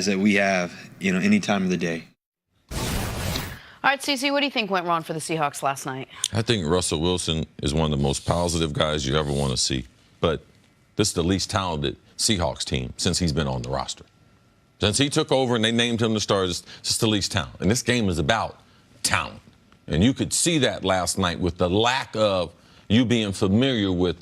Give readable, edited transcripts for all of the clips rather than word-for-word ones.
that we have, any time of the day. All right, CC, what do you think went wrong for the Seahawks last night? I think Russell Wilson is one of the most positive guys you ever want to see. But this is the least talented Seahawks team since he's been on the roster. Since he took over and they named him the starter, it's just the least talent. And this game is about talent. And you could see that last night with the lack of you being familiar with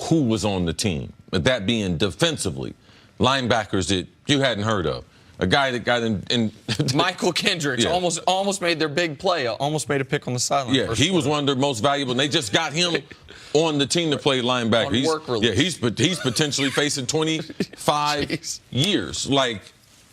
who was on the team. But that being defensively, linebackers that you hadn't heard of. A guy that got in Michael Kendricks almost made their big play, almost made a pick on the sideline. Yeah, he was one of their most valuable, and they just got him on the team to play linebacker. Work release. He's potentially facing 25 years. Like,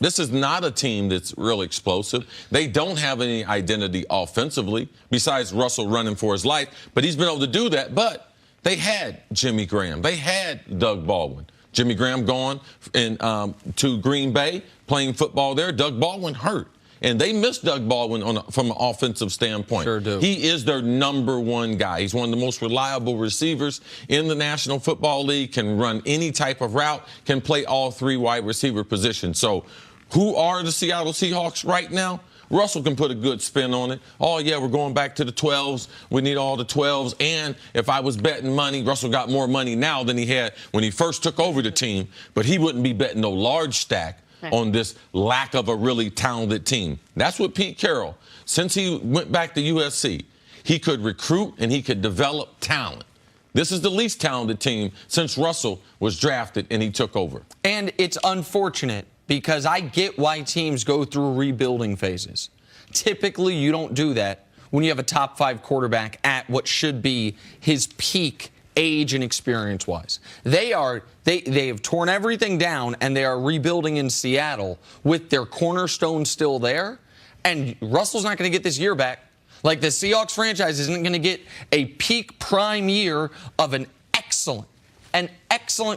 this is not a team that's real explosive. They don't have any identity offensively besides Russell running for his life, but he's been able to do that. But they had Jimmy Graham. They had Doug Baldwin. Jimmy Graham gone to Green Bay, playing football there. Doug Baldwin hurt. And they miss Doug Baldwin from an offensive standpoint. Sure do. He is their number one guy. He's one of the most reliable receivers in the National Football League, can run any type of route, can play all three wide receiver positions. So who are the Seattle Seahawks right now? Russell can put a good spin on it. Oh, yeah, we're going back to the 12s. We need all the 12s. And if I was betting money, Russell got more money now than he had when he first took over the team. But he wouldn't be betting no large stack on this lack of a really talented team. That's what Pete Carroll, since he went back to USC, he could recruit and he could develop talent. This is the least talented team since Russell was drafted and he took over. And it's unfortunate, because I get why teams go through rebuilding phases. Typically, you don't do that when you have a top 5 quarterback at what should be his peak age and experience-wise. They have torn everything down, and they are rebuilding in Seattle with their cornerstone still there. And Russell's not going to get this year back. Like, the Seahawks franchise isn't going to get a peak prime year of an excellent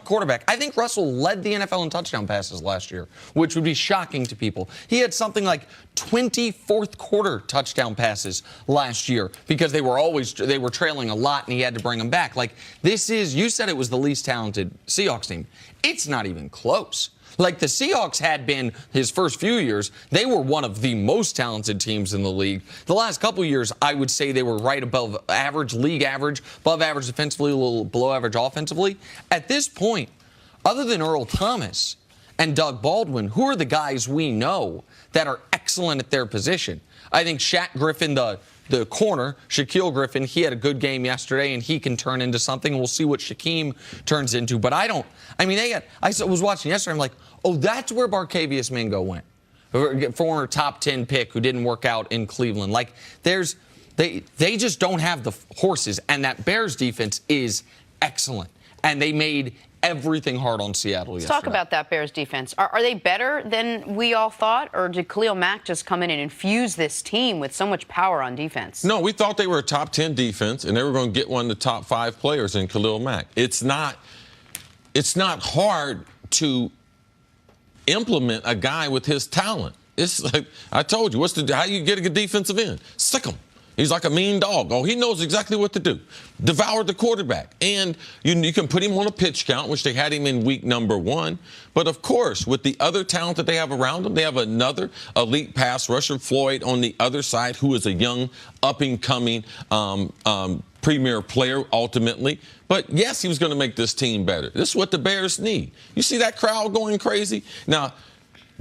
quarterback. I think Russell led the NFL in touchdown passes last year, which would be shocking to people. He had something like 20 fourth-quarter touchdown passes last year because they were trailing a lot and he had to bring them back. Like, this is, you said it was the least talented Seahawks team. It's not even close. Like, the Seahawks had been, his first few years, they were one of the most talented teams in the league. The last couple years, I would say they were right above average, league average, above average defensively, a little below average offensively. At this point, other than Earl Thomas and Doug Baldwin, who are the guys we know that are excellent at their position? I think Shaq Griffin, the corner, Shaquille Griffin, he had a good game yesterday, and he can turn into something. We'll see what Shaquem turns into. But I was watching yesterday, I'm like, oh, that's where Barkevious Mingo went. Former top 10 pick who didn't work out in Cleveland. Like, they just don't have the horses, and that Bears defense is excellent. And they made everything hard on Seattle yesterday. Let's talk about that Bears defense. Are they better than we all thought, or did Khalil Mack just come in and infuse this team with so much power on defense? No, we thought they were a top 10 defense, and they were going to get one of the top 5 players in Khalil Mack. It's not hard to implement a guy with his talent. It's like I told you, how you get a good defensive end? Sick him. He's like a mean dog. Oh, he knows exactly what to do. Devour the quarterback. And you can put him on a pitch count, which they had him in week number 1. But, of course, with the other talent that they have around them, they have another elite pass rusher, Floyd, on the other side, who is a young, up-and-coming premier player ultimately. But, yes, he was going to make this team better. This is what the Bears need. You see that crowd going crazy? Now,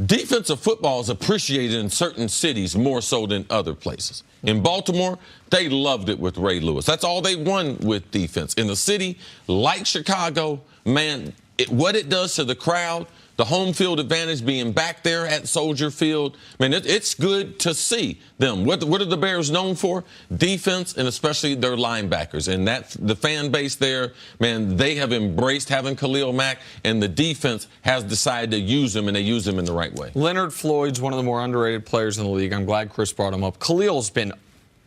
defensive football is appreciated in certain cities more so than other places. In Baltimore, they loved it with Ray Lewis. That's all they won with defense. In the city, like Chicago, man, what it does to the crowd, the home field advantage being back there at Soldier Field, man, it's good to see them. What are the Bears known for? Defense, and especially their linebackers. And the fan base there, man, they have embraced having Khalil Mack, and the defense has decided to use him, and they use him in the right way. Leonard Floyd's one of the more underrated players in the league. I'm glad Cris brought him up. Khalil's been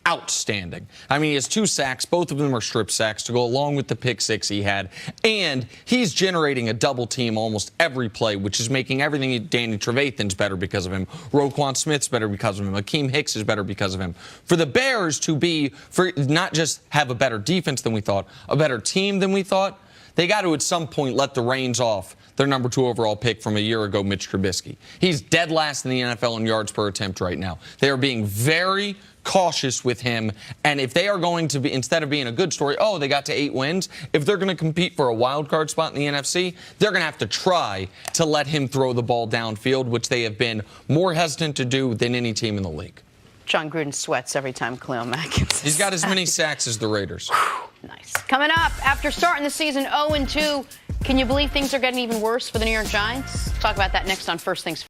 outstanding. I mean, he has 2 sacks. Both of them are strip sacks to go along with the pick 6 he had. And he's generating a double team almost every play, which is making everything. Danny Trevathan's better because of him. Roquan Smith's better because of him. Akeem Hicks is better because of him. For the Bears to not just have a better defense than we thought, a better team than we thought, They got to at some point let the reins off their number 2 overall pick from a year ago, Mitch Trubisky. He's dead last in the NFL in yards per attempt right now. They are being very cautious with him, and if they are going to be, instead of being a good story, oh, they got to 8 wins, if they're going to compete for a wild card spot in the NFC, they're going to have to try to let him throw the ball downfield, which they have been more hesitant to do than any team in the league. John Gruden sweats every time Khalil Mack gets He's got as many sacks as the Raiders. Nice. Coming up, after starting the season 0-2, can you believe things are getting even worse for the New York Giants? Talk about that next on First Things